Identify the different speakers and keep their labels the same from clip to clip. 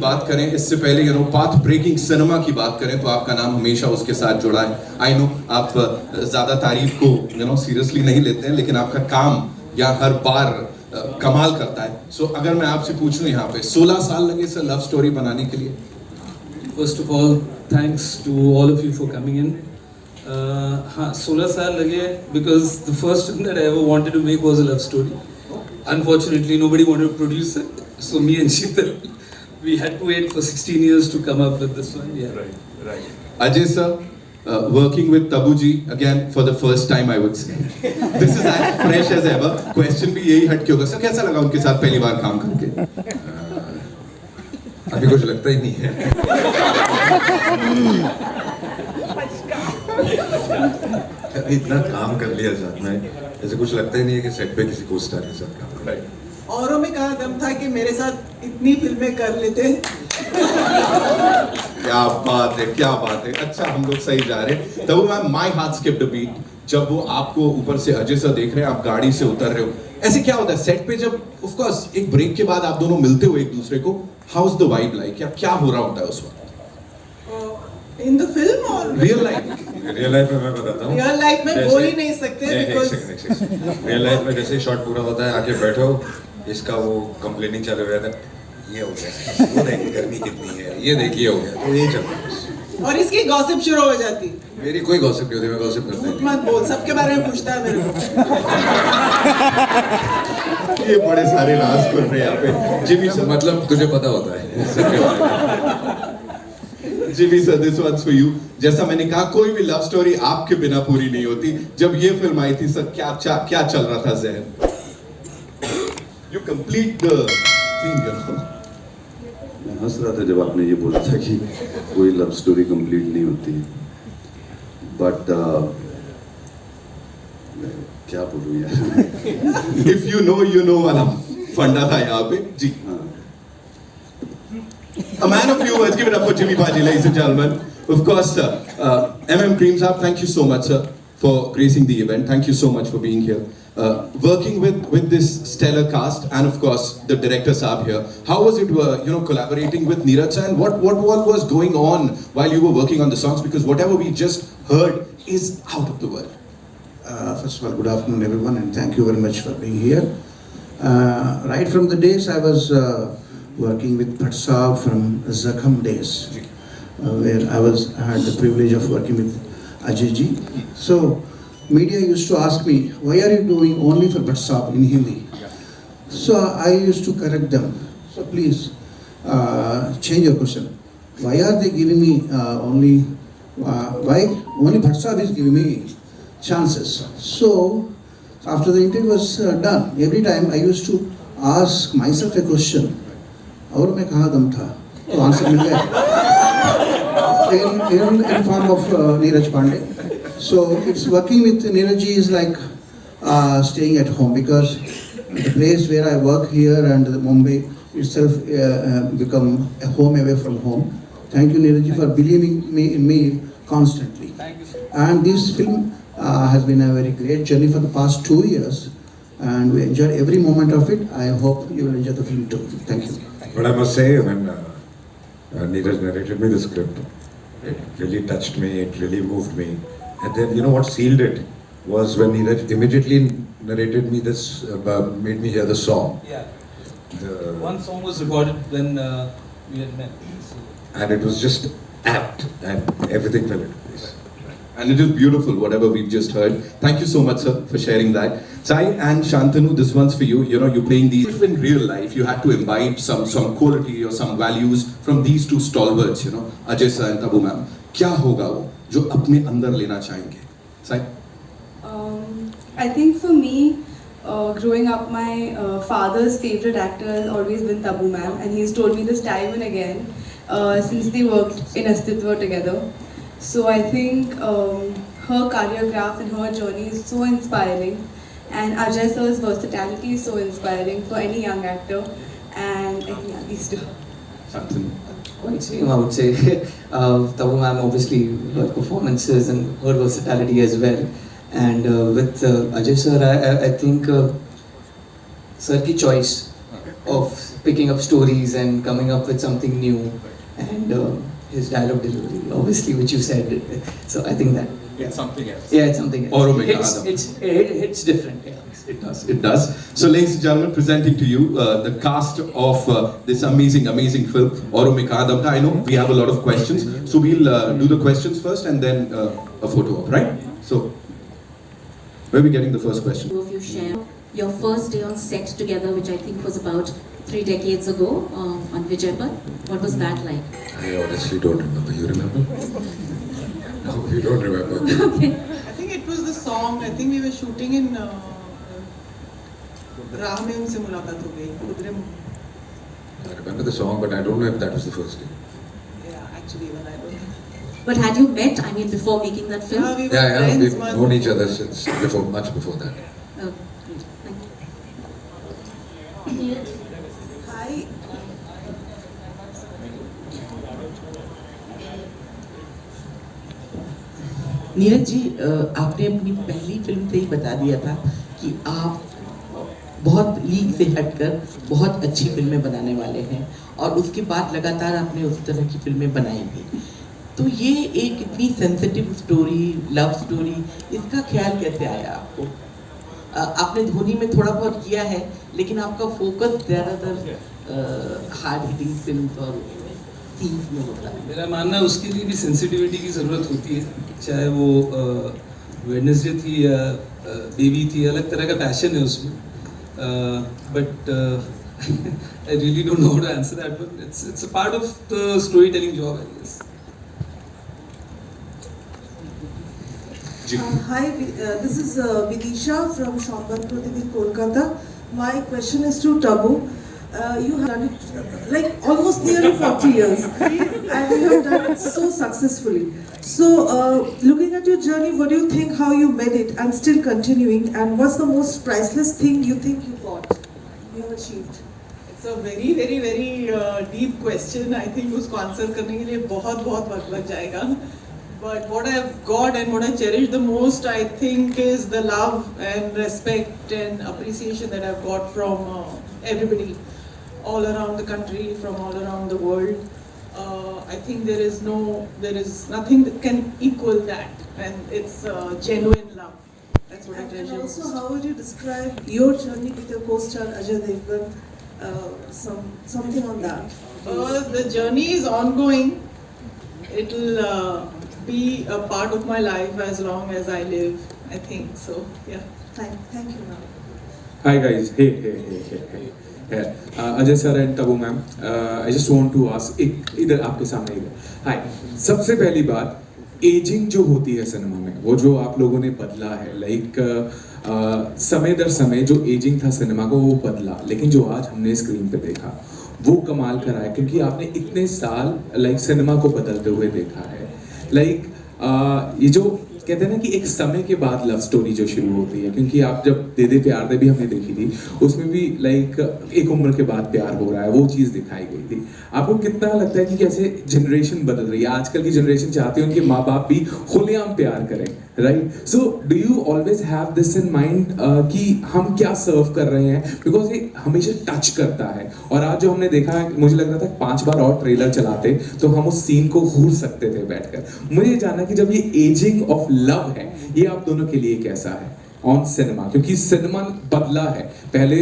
Speaker 1: बात करें, इससे पहले पाथ ब्रेकिंग सिनेमा की बात करें तो आपका नाम हमेशा उसके साथ जुड़ा है. आई नो आप ज्यादा तारीफ को सीरियसली नहीं लेते हैं, लेकिन आपका काम यहाँ हर बार कमाल करता है. सो अगर मैं आपसे पूछूं यहाँ पे 16 साल लगे सर लव स्टोरी बनाने के लिए?
Speaker 2: First of all, thanks to all of you for coming in. हाँ, 16 साल लगे because the first film that I ever wanted to make was a love story. Unfortunately, nobody wanted to produce it. So me and Sheetal, we had to wait for 16 years to come up with this one. Yeah.
Speaker 1: Right. Ajay sir, working with Tabu ji again for the first time, I would say. This is as fresh as ever. Question भी यही हट के होगा. Sir कैसा लगा उनके साथ पहली बार काम करके?
Speaker 3: अभी कुछ लगता ही नहीं है. इतना काम कर लिया साथ में, ऐसे कुछ लगता ही नहीं है कि सेट पे किसी को स्टार के साथ काम कर.
Speaker 4: औरों में कहा दम था कि मेरे साथ इतनी फिल्में कर लेते हैं.
Speaker 1: क्या बात है, क्या बात है. अच्छा हम लोग सही जा रहे हैं. तब ma'am my heart skipped a beat जब वो आपको ऊपर से अजय सर देख रहे हैं, आप गाड़ी से उतर रहे हो. ऐसे क्या होता है सेट पे जब ऑफ कोर्स एक ब्रेक के बाद आप दोनों मिलते हो एक दूसरे को? How is the vibe like? क्या हो रहा होता है उस वक्त?
Speaker 4: इन द फिल्म और
Speaker 1: रियल लाइफ?
Speaker 3: रियल लाइफ में मैं बताता हूँ.
Speaker 4: रियल लाइफ में बोल ही नहीं सकते बिकॉज़
Speaker 3: रियल लाइफ में जैसे शॉट पूरा होता है, आके बैठो, इसका वो कंप्लेनिंग चालू हो जाता है, ये हो गया, वो देखिए गर्मी कितनी है, ये देखिए हो गया, तो ये चल रहा है.
Speaker 4: और इसकी गॉसिप शुरू हो जाती.
Speaker 3: मेरी कोई गॉसिप नहीं होती, मैं गॉसिप करता
Speaker 4: झूठ मत बोल, सबके बारे में पूछता है मेरे को.
Speaker 1: ये बड़े सारे राज कर रहे हैं यहाँ पे. जिमी सर,
Speaker 3: मतलब तुझे पता होता है.
Speaker 1: Jimmy sir, this one's for you. जैसा मैंने कहा कोई भी लव स्टोरी आपके बिना पूरी नहीं होती. जब ये फिल्म आई थी सर क्या चल रहा था ज़हन? You complete the thing,
Speaker 5: मैं हंस रहा था जब आपने ये बोला था कि कोई लव स्टोरी कंप्लीट नहीं होती. बट क्या बोलूँ यार.
Speaker 1: If you know वाला फंडा था यहाँ पे जी. A man of few words. Give it up for Jimmy Paji, ladies and gentlemen. Of course, sir. MM Cream Saab, thank you so much, sir, for gracing the event. Thank you so much for being here. Working with this stellar cast and of course the director Saab here. How was it, collaborating with Neeraj sir, and what was going on while you were working on the songs? Because whatever we just heard is out of the world.
Speaker 6: First of all, good afternoon everyone, and thank you very much for being here. Right from the days I was working with Bhatt Saab from Zakham days, where I had the privilege of working with Ajay ji. So media used to ask me, why are you doing only for Bhatt Saab in Hindi? So I used to correct them. So please change your question. Why are they giving me why only Bhatt Saab is giving me chances? So after the interview was done, every time I used to ask myself a question. और मैं कहाँ दम था? तो answer मिल गया. In form of Neeraj Pandey. So it's working with Neeraj ji is like staying at home, because the place where I work here and Mumbai itself become a home away from home. Thank you Neeraj ji for believing in me constantly.
Speaker 2: Thank you, sir.
Speaker 6: And this film has been a very great journey for the past 2 years, and we enjoyed every moment of it. I hope you will enjoy the film too. Thank you.
Speaker 3: But I must say, when Neeraj narrated me the script, it really touched me, it really moved me. And then, you know what sealed it was when Neeraj immediately narrated me this, made me hear the song.
Speaker 2: Yeah. One song was recorded when we had met. So.
Speaker 3: And it was just apt, and everything fell into place.
Speaker 1: And it is beautiful, whatever we've just heard. Thank you so much, sir, for sharing that. Sai and Shantanu, this one's for you. You're playing these. If in real life you had to imbibe some quality or some values from these two stalwarts, Ajay sir and Tabu ma'am, क्या होगा वो जो अपने अंदर लेना चाहेंगे? Sai?
Speaker 7: I think for me, growing up, my father's favorite actor has always been Tabu ma'am, and he's told me this time and again since they worked in Astitva together. So I think her choreograph and her journey is so inspiring, and Ajay sir's versatility is so inspiring for any young actor, and I think these two.
Speaker 1: Shantanu.
Speaker 8: Quite same, I would say. Tabu ma'am, obviously, her performances and her versatility as well. And with Ajay sir, I think sir ki choice of picking up stories and coming up with something new, and his dialogue delivery, obviously, which you said. So I think that
Speaker 1: It's something else.
Speaker 8: yeah, it's something else.
Speaker 1: Oromica
Speaker 8: It's,
Speaker 1: Adam.
Speaker 8: it's different. Yeah.
Speaker 1: It does. It does. So, ladies and gentlemen, presenting to you the cast of this amazing film, Oromica Adam. I know we have a lot of questions, so we'll do the questions first and then a photo op, right? So, where are we getting the first question?
Speaker 9: Two of you share your first day on set together, which I think was about 3 decades ago on Vijaypad. What was that like?
Speaker 3: I honestly don't remember. You remember? No, you don't remember.
Speaker 4: I think it was the song. I think we were shooting in राह में उनसे मुलाकात हो गई कुदरे
Speaker 3: I remember the song, but I don't know if that was the first day.
Speaker 4: yeah actually even I don't know.
Speaker 9: But had you met, I mean, before making that film?
Speaker 4: Yeah, we were
Speaker 3: Yeah,
Speaker 4: friends
Speaker 3: we've
Speaker 4: months
Speaker 3: known each
Speaker 4: before.
Speaker 3: other since before, much before that.
Speaker 9: Oh, great. Thank you.
Speaker 4: Hi.
Speaker 10: Neeraj ji, आपने अपनी पहली film से ही बता दिया था कि आप बहुत लीग से हटकर बहुत अच्छी फिल्में बनाने वाले हैं, और उसके बाद लगातार आपने उस तरह की फिल्में बनाई भी। तो ये एक इतनी सेंसिटिव स्टोरी, लव स्टोरी, इसका ख्याल कैसे आया आपको? आपने धोनी में थोड़ा बहुत किया है, लेकिन आपका फोकस ज़्यादातर हार्ड हिटिंग फिल्म और सीन्स में होता है।
Speaker 2: मेरा मानना है उसके लिए भी सेंसिटिविटी की ज़रूरत होती है, चाहे वो वेडनेसडे थी या बेबी थी, अलग तरह का पैशन है उसमें। But I really don't know how to answer that, but it's a part of the story telling job, I guess.
Speaker 11: Hi, this is Vidisha from Shambhat Pratibhi, Kolkata. My question is to Tabu. You have done it like almost nearly 40 years, and you have done it so successfully. So, looking at your journey, what do you think? How you made it and still continuing? And what's the most priceless thing you think you got, you have achieved?
Speaker 4: It's a very very very deep question. I think उसको answer करने के लिए बहुत वक्त लग जाएगा. But what I've got and what I cherish the most, I think, is the love and respect and appreciation that I've got from everybody all around the country, from all around the world. I think there is nothing that can equal that, and it's genuine love. That's what I treasure
Speaker 11: And also,
Speaker 4: most.
Speaker 11: how would you describe your journey with your co-star Ajay Devgan? Something on that.
Speaker 4: The journey is ongoing. It'll be a part of my life as long as I live, I think. So, yeah.
Speaker 11: Thank you, ma'am.
Speaker 12: Hi guys, hey. Ajay sir and Tabu ma'am, I just want to ask, इधर आपके सामने इधर, hi, सबसे पहली बात, ageing जो होती है सिनेमा में, वो जो आप लोगों ने बदला है, लाइक समय दर समय जो एजिंग था सिनेमा को वो बदला, लेकिन जो आज हमने स्क्रीन पे देखा वो कमाल करा है, क्योंकि आपने इतने साल लाइक सिनेमा को बदलते हुए देखा है। लाइक ये जो कहते हैं ना कि एक समय के बाद लव स्टोरी जो शुरू होती है, क्योंकि आप जब दे दे प्यार दे भी हमने देखी थी, उसमें भी लाइक एक उम्र के बाद प्यार हो रहा है, वो चीज़ दिखाई गई थी। आपको कितना लगता है कि कैसे जनरेशन बदल रही है, आजकल की जनरेशन चाहती है उनके माँ बाप भी खुलेआम प्यार करें, right? So do you always have this in mind कि हम क्या सर्व कर रहे हैं, बिकॉज ये हमेशा टच करता है। और आज जो हमने देखा है, मुझे लग रहा था 5 बार और ट्रेलर चलाते तो हम उस सीन को घूर सकते थे बैठकर। मुझे ये जानना कि जब ये एजिंग ऑफ लव है, ये आप दोनों के लिए कैसा है ऑन सिनेमा, क्योंकि सिनेमा बदला है। पहले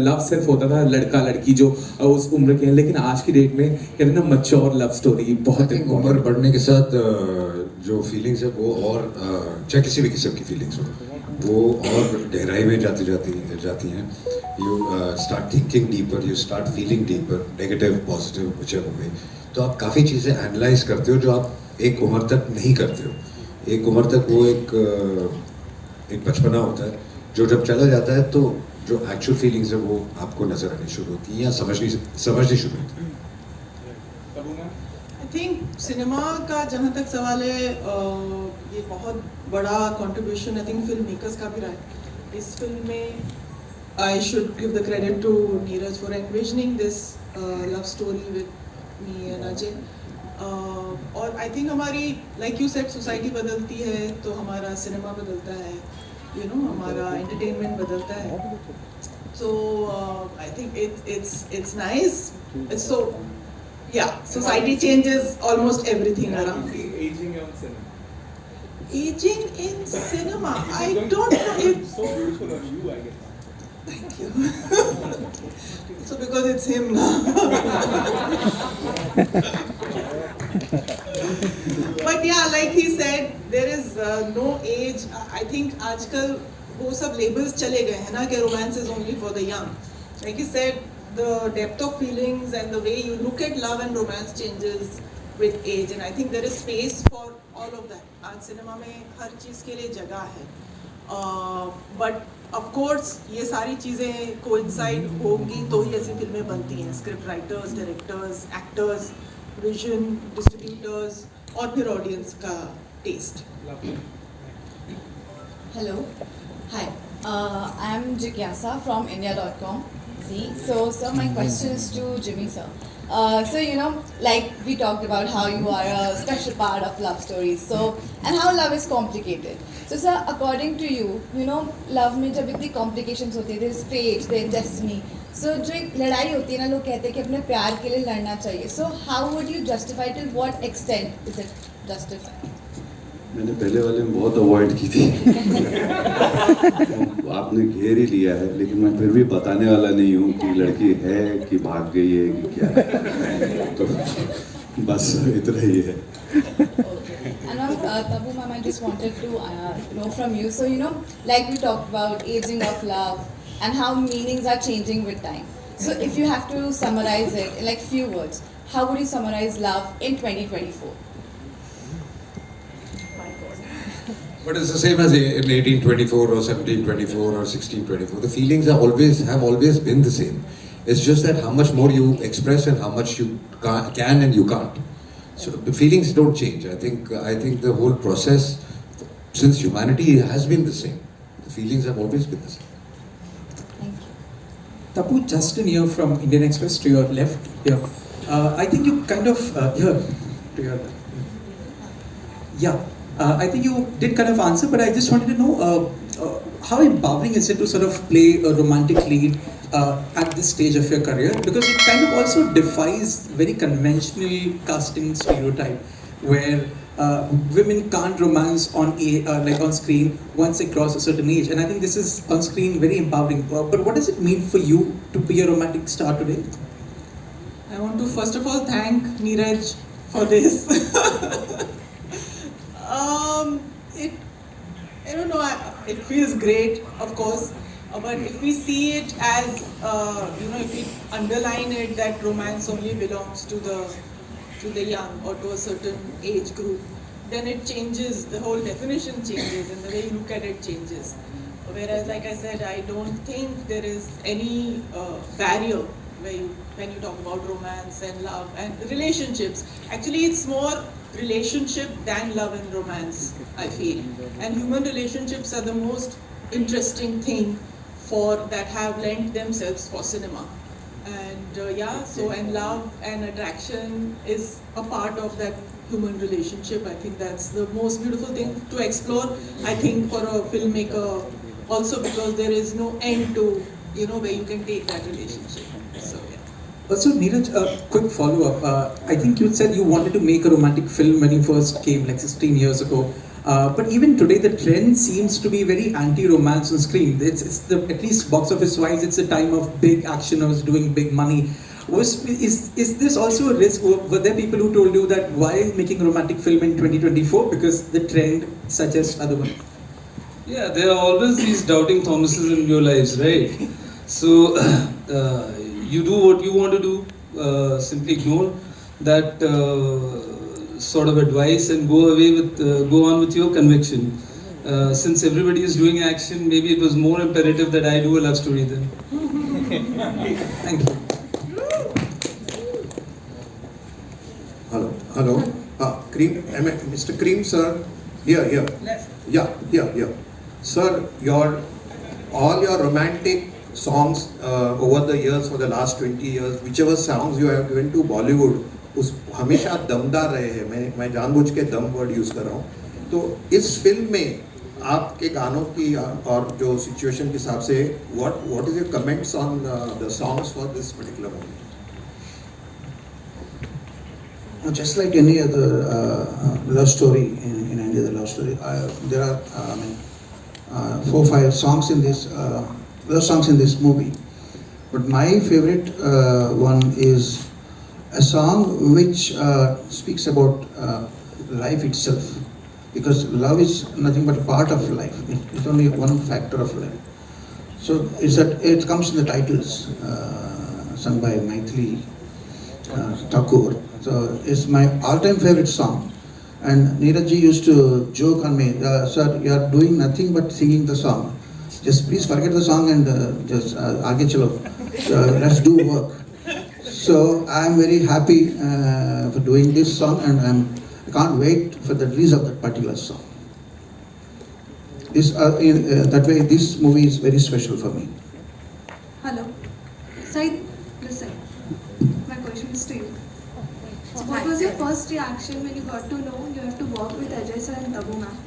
Speaker 12: लव सिर्फ होता था लड़का लड़की जो उस उम्र के हैं, लेकिन आज की डेट में कहते हैं ना मैच्योर लव स्टोरी बहुत
Speaker 3: उम्र बढ़ने के साथ जो फीलिंग्स है वो और चाहे किसी भी किस्म की फीलिंग्स हो वो और गहराई में जाती हैं। You start thinking deeper, you start feeling deeper, negative positive whichever way। तो आप काफ़ी चीज़ें एनालाइज करते हो जो आप एक उम्र तक नहीं करते हो। एक उम्र तक वो एक बचपना होता है जो जब चला जाता है तो जो एक्चुअल फीलिंग्स है वो आपको नजर आनी शुरू होती है या समझनी शुरू होती है।
Speaker 4: I think सिनेमा का जहाँ तक सवाल है, ये बहुत बड़ा contribution I think film makers का भी रहा है। इस फिल्म में I should give the credit to Neeraj for envisioning this love story with me and Ajay. और आई थिंक हमारी लाइक यू सेड सोसाइटी बदलती है तो हमारा सिनेमा बदलता है। हमारा entertainment बदलता है. So I think it's nice. It's so yeah. Society changes almost everything around.
Speaker 12: Aging on cinema.
Speaker 4: Aging in cinema. I don't know if.
Speaker 12: So beautiful on you, I guess.
Speaker 4: Thank you. So because it's him now. But yeah, like he said, there is no age. I think आजकल वो सब labels चले गए हैं ना कि romance is only for the young. Like he said, the depth of feelings and the way you look at love and romance changes with age, and I think there is space for all of that. आज cinema में हर चीज़ के लिए जगह है. But of course ये सारी चीज़ें coincide होंगी तो ही ऐसी फिल्में बनती हैं. Script writers, directors, actors, vision, distributors और फिर audience का taste.
Speaker 13: Hello, hi. I'm Jigyasa from India.com. So sir, my question is to Jimmy sir. So like we talked about how you are a special part of love stories. So and how love is complicated. So sir, according to you, love में जब इतनी complications होती है, there's fate, there's destiny. So जो एक लड़ाई होती है ना, लोग कहते हैं कि अपने प्यार के लिए लड़ना चाहिए. So how would you justify, till what extent is it justified?
Speaker 5: मैंने पहले वाले में बहुत अवॉइड की थी. आपने घेर ही लिया है, लेकिन मैं फिर भी बताने वाला नहीं हूँ कि लड़की है कि भाग गई है कि क्या है. तो बस इतना ही है.
Speaker 13: And Tabu ma'am, I just wanted to know from you. So like we talked about aging of love and how meanings are changing with time. So if you have to summarize it in like few words, how would you summarize love in 2024?
Speaker 3: But it's the same as in 1824 or 1724 or 1624. The feelings have always been the same. It's just that how much more you express and how much you can and you can't. So the feelings don't change. I think the whole process since humanity has been the same. The feelings have always been the same.
Speaker 14: Tapu, Justin here from Indian Express to your left here. I think you kind of here to your left. Yeah. I think you did kind of answer, but I just wanted to know how empowering is it to sort of play a romantic lead at this stage of your career? Because it kind of also defies very conventional casting stereotype, where women can't romance on on screen once they cross a certain age. And I think this is on screen very empowering. But what does it mean for you to be a romantic star today?
Speaker 4: I want to first of all thank Neeraj for this. I don't know, it feels great, of course, but if we see it as, if we underline it that romance only belongs to the young or to a certain age group, then it changes, the whole definition changes and the way you look at it changes. Whereas, like I said, I don't think there is any barrier when you talk about romance and love and relationships. Actually, it's more relationship than love and romance, I feel. And human relationships are the most interesting thing that have lent themselves for cinema. And and love and attraction is a part of that human relationship. I think that's the most beautiful thing to explore, I think, for a filmmaker also, because there is no end to, where you can take that relationship. So, yeah.
Speaker 14: Also, Neeraj, a quick follow-up. I think you said you wanted to make a romantic film when you first came, like 16 years ago. But even today, the trend seems to be very anti-romance on screen. It's at least box office-wise, it's a time of big actioners doing big money. Is this also a risk? Were there people who told you that why making a romantic film in 2024? Because the trend suggests otherwise.
Speaker 2: Yeah, there are always these doubting Thomases in your lives, right? So, you do what you want to do, simply ignore that sort of advice and go on with your conviction. Since everybody is doing action, maybe it was more imperative that I do a love story then.
Speaker 14: Thank you.
Speaker 6: Hello. Cream, Mr. Cream, sir. Here. Yeah. Sir, all your romantic songs over the years, for the last 20 years, whichever songs you have given to Bollywood, हमेशा दमदार रहे हैं. मैं जानबूझ के दम word use कर रहा हूँ. तो इस फिल्म में आपके गानों की और जो सिचुएशन के हिसाब से what is your comments on the songs for this particular movie? Just like any other love story in any other love story, there are 4 or 5 songs in this love songs in this movie. But my favorite one is a song which speaks about life itself, because love is nothing but a part of life. It's only one factor of life. So it comes in the titles, sung by Maithili Thakur. So it's my all-time favorite song. And Neeraj ji used to joke on me, sir, you are doing nothing but singing the song. Just please forget the song and just aage chalo. Let's do work. So I am very happy for doing this song, and I can't wait for the release of that particular song. That way, this movie is very special for me.
Speaker 7: Hello. Said, this side. My question is to you. So what was your first reaction when you got to know you have to work with Ajay sir and Tabu ma'am?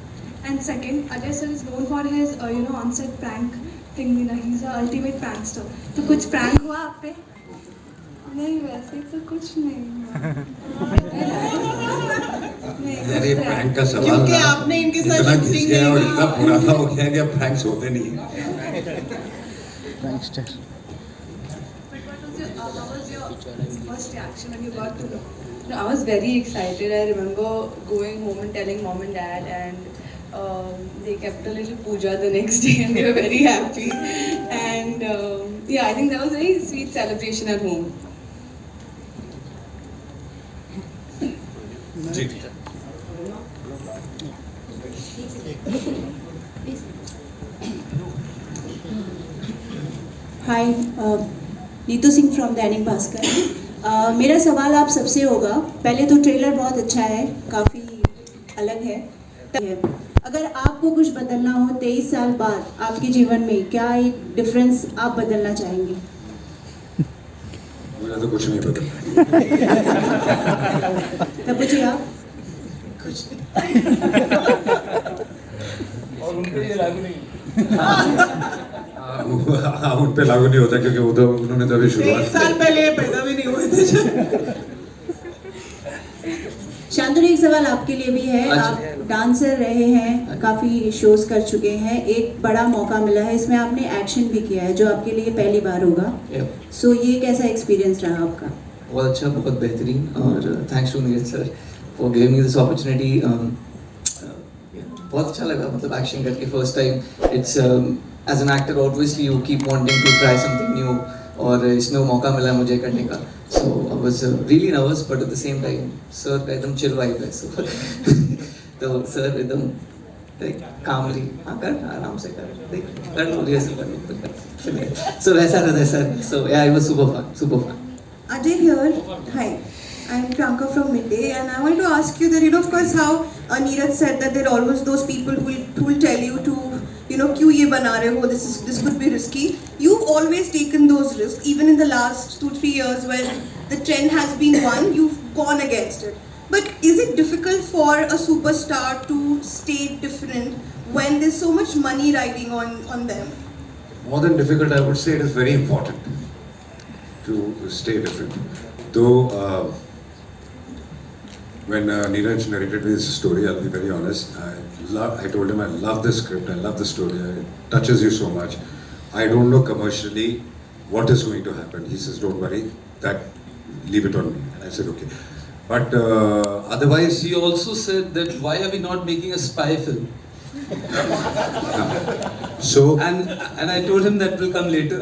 Speaker 7: And second, Ajay sir is known for his on-set prank thing. He's an ultimate prankster. तो कुछ prank हुआ आप पे? नहीं वैसे तो कुछ नहीं
Speaker 3: अरे प्रैंक का सवाल
Speaker 4: क्योंकि आपने इनके साथ
Speaker 3: इतना घिस
Speaker 4: shooting
Speaker 3: गया और
Speaker 4: नहीं
Speaker 3: इतना पुराना हो गया कि अब प्रैंक्स होते नहीं हैं।
Speaker 7: How was your first reaction when you got to know? No, I was very excited. I remember going home and telling mom and dad, and they kept a little puja the next day, and they were very happy. And yeah, I think that was a very sweet celebration at home.
Speaker 15: Hi Neetu Singh from Dainik Bhaskar. मेरा सवाल आप सबसे होगा, पहले तो trailer बहुत अच्छा है, काफ़ी अलग है। अगर आपको कुछ बदलना हो 23 साल बाद आपके जीवन में, क्या एक डिफरेंस आप बदलना चाहेंगे?
Speaker 3: मुझे तो कुछ नहीं पता।
Speaker 15: तब मुझे आप
Speaker 2: और उन पे ये लागू नहीं
Speaker 3: हाँ, उन पे लागू नहीं होता क्योंकि वो तो उन्होंने तो अभी
Speaker 4: 23 साल पहले पैदा भी नहीं हुए थे।
Speaker 15: शांतनु, एक सवाल आपके लिए भी है। आप डांसर रहे हैं, काफ़ी शोज कर चुके हैं, एक बड़ा मौका मिला है, इसमें आपने एक्शन भी किया है जो आपके लिए पहली बार होगा। सो ये कैसा एक्सपीरियंस रहा आपका?
Speaker 8: बहुत अच्छा, बहुत बेहतरीन, और thanks to Neeraj sir for giving me this opportunity. बहुत अच्छा लगा, मतलब एक्शन करके first time. It's as an actor obviously you keep wanting to try something new, और इसमें वो मौका मिला मुझे करने का। So I was really nervous, but at the same time sir का एकदम चिल वाइब है। सो तो सर एकदम कामली, हाँ कर, आराम से कर, देख कर लो, रिहर्सल कर लो। सो वैसा रहता है sir. So yeah, it was super fun, super fun.
Speaker 11: Ajay here. Hi, I'm Priyanka from Midday, and I want to ask you that, of course, how Neeraj said that there are always those people who will tell you to, क्यों ये बना रहे हो, this could be risky. You've always taken those risks, even in the last 2-3 years when the trend has been one, you've gone against it. But is it difficult for a superstar to stay different when there's so much money riding on them?
Speaker 3: More than difficult, I would say it is very important to stay different. Though when Neeraj narrated this story, I'll be very honest, I told him I love the script, I love the story, it touches you so much. I don't know commercially what is going to happen. He says, don't worry, leave it on me. And I said, okay. But otherwise...
Speaker 2: He also said that why are we not making a spy film?
Speaker 3: So...
Speaker 2: And I told him that will come later.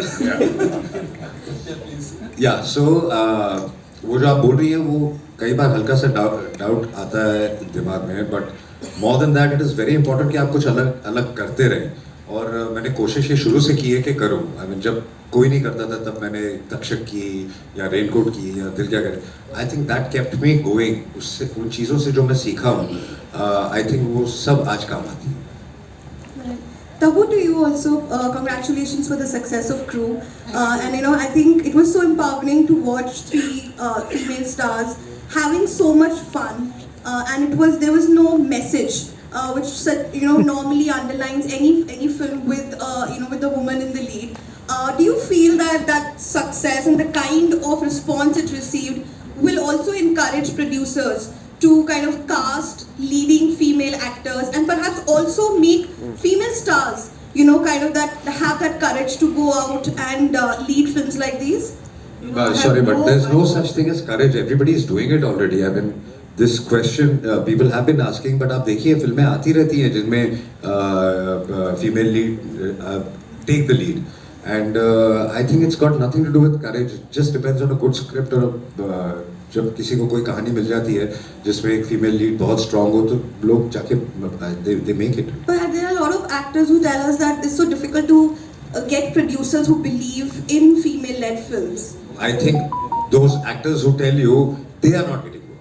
Speaker 3: Yeah, so वो जो आप बोल रही है वो कई बार हल्का सा डाउट आता है दिमाग में, but more than that it is very important कि आप कुछ अलग अलग करते रहें। और मैंने कोशिश ये शुरू से की है कि करूँ। आई मीन जब कोई नहीं करता था तब मैंने तक्षक की या रेनकोट की या दिल क्या करे। I think that kept me going. उससे उन चीज़ों से जो मैं सीखा हूँ, आई थिंक वो सब आज काम आती है।
Speaker 11: Tabu, to you also, congratulations for the success of Crew. And I think it was so empowering to watch 3 female stars having so much fun. And there was no message, which normally underlines
Speaker 16: do you feel that that success and the kind of response it received will also encourage producers to kind of cast leading female actors and perhaps also make female stars, you know, kind of that have that courage to go out and lead films like these?
Speaker 3: Sorry, but there's no such thing as courage. Everybody is doing it already. I mean, this question people have been asking, but आप देखिए फिल्में आती रहती हैं जिनमें female lead take the lead, and I think it's got nothing to do with courage. It just depends on a good script or जब किसी को कोई कहानी मिल जाती है जिसमें एक फीमेल लीड बहुत स्ट्रांग हो तो लोग जाके they make it.
Speaker 16: But there are a lot of actors who tell us that it's so difficult to get producers who believe in female-led films.
Speaker 3: I think those actors who tell you they are not getting work.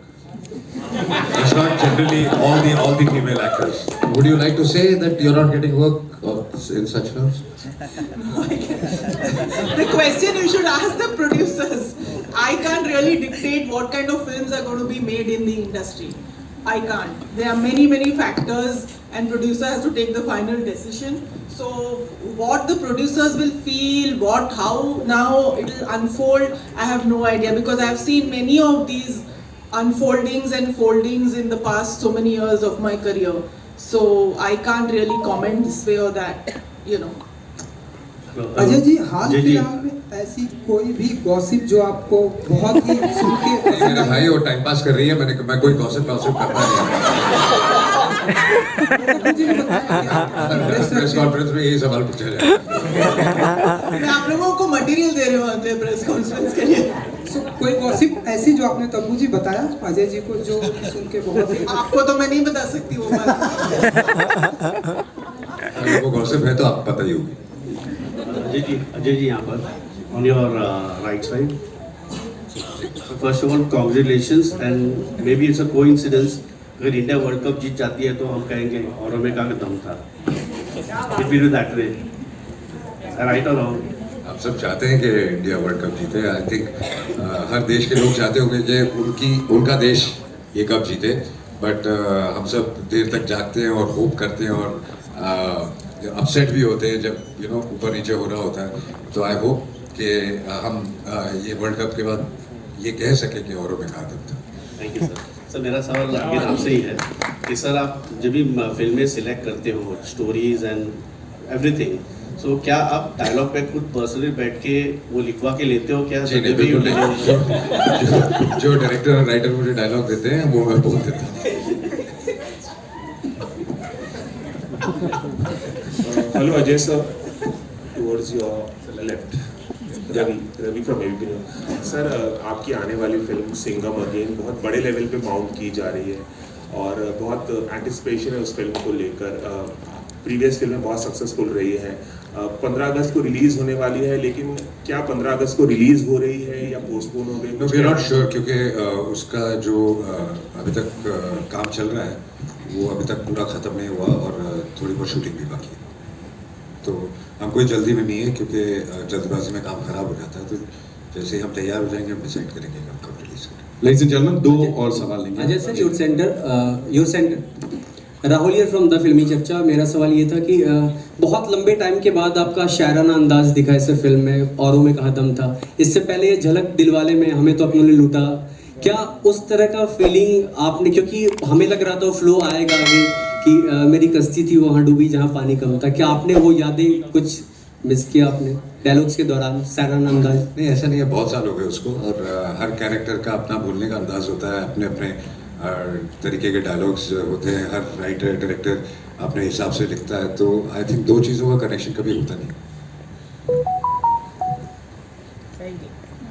Speaker 3: It's not generally all the female actors. Would you like to say that you're not getting work in such films?
Speaker 4: The question you should ask the producers. I can't really dictate what kind of films are going to be made in the industry. I can't. There are many factors and producer has to take the final decision. So what the producers will feel, how now it will unfold, I have no idea, because I have seen many of these unfoldings and foldings in the past so many years of my career. So I can't really comment this way or that, you know.
Speaker 17: Ajay ji, हाल फिलहाल में ऐसी कोई भी gossip जो आपको बहुत ही सुन के
Speaker 3: मेरा भाई वो टाइम पास कर रही है, मैं कोई गॉसिप करता नहीं। प्रेस कॉन्फ्रेंस में यही सवाल पूछा जाए।
Speaker 4: मैं आप लोगों को मटेरियल दे रहे होते हैं प्रेस कॉन्फ्रेंस के लिए।
Speaker 17: कोई गॉसिप ऐसी जो आपने तब्बू जी बताया अजय जी को जो सुन के बहुत ही
Speaker 4: आपको तो मैं नहीं बता सकती वो बात।
Speaker 3: अगर वो गॉसिप है तो आप पता ही होगी।
Speaker 18: अजय जी यहाँ पर on your right side. First of all, congratulations, and maybe it's a coincidence. अगर इंडिया वर्ल्ड कप जीत जाती है तो हम कहेंगे और में का दम था। It will be that way. Right or wrong?
Speaker 3: आप सब चाहते हैं कि इंडिया वर्ल्ड कप जीते। आई थिंक हर देश के लोग चाहते होंगे कि उनका देश ये कप जीते, बट हम सब देर तक जागते हैं और होप करते हैं और अपसेट भी होते हैं जब ऊपर नीचे हो रहा होता है। तो आई होप कि हम ये वर्ल्ड कप के बाद ये कह सकें कि औरों में कहा दम था।
Speaker 18: Thank you sir. सर मेरा सवाल आपसे ही है कि सर आप जब भी फिल्में सिलेक्ट करते हो, स्टोरीज एंड एवरीथिंग, सो क्या आप डायलॉग पे खुद पर्सनली बैठ के वो लिखवा के लेते हो क्या?
Speaker 3: जी नहीं, बिल्कुल नहीं। जो डायरेक्टर और राइटर मुझे डायलॉग देते हैं वो मैं बोल देता हूँ।
Speaker 12: Hello Ajay sir, towards your left, Ravi from ABP News. Sir, आपकी आने वाली फिल्म सिंघम अगेन बहुत बड़े लेवल पे माउंट की जा रही है और बहुत एंटिसिपेशन है उस फिल्म को लेकर। प्रीवियस फिल्में बहुत सक्सेसफुल रही है। 15 अगस्त को रिलीज होने वाली है, लेकिन क्या 15 अगस्त को रिलीज हो रही है या पोस्टपोन हो गई?
Speaker 3: वी आर नॉट श्योर, क्योंकि उसका जो अभी तक काम चल रहा है वो अभी तक पूरा ख़त्म नहीं हुआ और थोड़ी बहुत शूटिंग भी बाकी है। तो हम कोई जल्दी में नहीं है क्योंकि जल्दबाजी में काम खराब हो जाता है। तो जैसे ही हम तैयार हो जाएंगे हम डिसाइड करेंगे कि हम कब रिलीज करें।
Speaker 1: Ladies and gentlemen, दो और सवाल लेंगे।
Speaker 19: Ajay sir, your centre Rahul here from the फिल्मी चर्चा। मेरा सवाल ये था कि बहुत लंबे टाइम के बाद आपका शायराना अंदाज दिखा है सर फिल्म में, औरों में कहा दम था। इससे पहले ये झलक दिलवाले में हमें तो अपनों ने लूटा, क्या उस तरह का फीलिंग आपने, क्योंकि हमें लग रहा था फ्लो आएगा आगे कि मेरी कश्ती थी वहाँ डूबी जहाँ पानी कम था, क्या आपने वो यादें कुछ मिस किया आपने डायलॉग्स के दौरान शायराना अंदाज?
Speaker 3: नहीं, ऐसा नहीं है, बहुत साल हो गए उसको और हर कैरेक्टर का अपना बोलने का अंदाज होता है, अपने अपने तरीके के डायलॉग्स होते हैं, हर राइटर डायरेक्टर अपने हिसाब से लिखता है। तो आई थिंक दो चीज़ों का कनेक्शन कभी होता नहीं।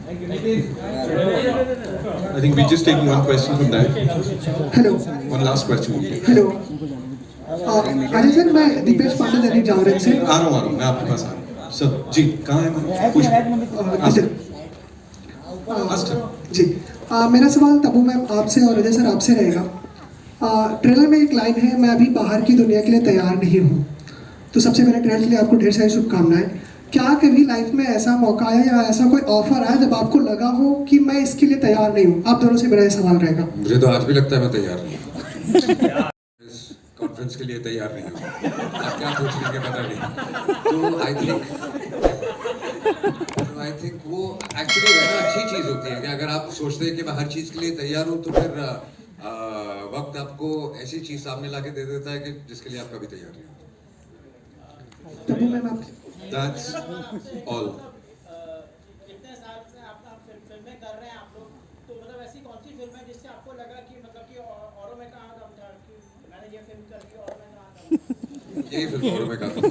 Speaker 1: I think we just take one question from that.
Speaker 17: Hello.
Speaker 1: One last question.
Speaker 17: Hello. Ajay sir, मैं दीपेश पांडे दैनिक जागरण से
Speaker 1: आ रहा हूँ, मैं आपके पास आ रहा हूँ। सर जी कहाँ है?
Speaker 17: जी मेरा सवाल तब्बू मैम आपसे और अजय सर आपसे रहेगा। ट्रेलर में एक लाइन है, मैं अभी बाहर की दुनिया के लिए तैयार नहीं हूँ। तो सबसे पहले ट्रेलर के लिए आपको ढेर सारी शुभकामनाएं। क्या कभी लाइफ में ऐसा मौका आया या ऐसा कोई ऑफर आया जब आपको लगा हो कि मैं इसके लिए तैयार नहीं हूँ? आप दोनों से मेरा ये सवाल रहेगा।
Speaker 3: मुझे तो आज भी लगता है मैं तैयार नहीं हूँ। कॉन्फ्रेंस के लिए तैयार नहीं हूँ। आप क्या पूछ लेंगे पता नहीं। तो आई थिंक वो एक्चुअली रहना अच्छी चीज़ होती है कि अगर आप सोचते हैं कि मैं हर चीज़ के लिए तैयार हूँ तो फिर वक्त आपको ऐसी चीज़ सामने ला के दे देता है कि जिसके लिए आप कभी तैयार नहीं होते।
Speaker 17: तब्बू मैम आप
Speaker 1: That's all.
Speaker 20: इतने साल से आप फिल्में कर रहे हैं आप लोग, तो मतलब ऐसी कौन सी फिल्म है जिससे आपको लगा कि मतलब कि औरों में कहाँ दम था कि मैंने ये फिल्म कर दी और मैं कहाँ दम?
Speaker 3: यही फिल्म और मैं करता हूँ।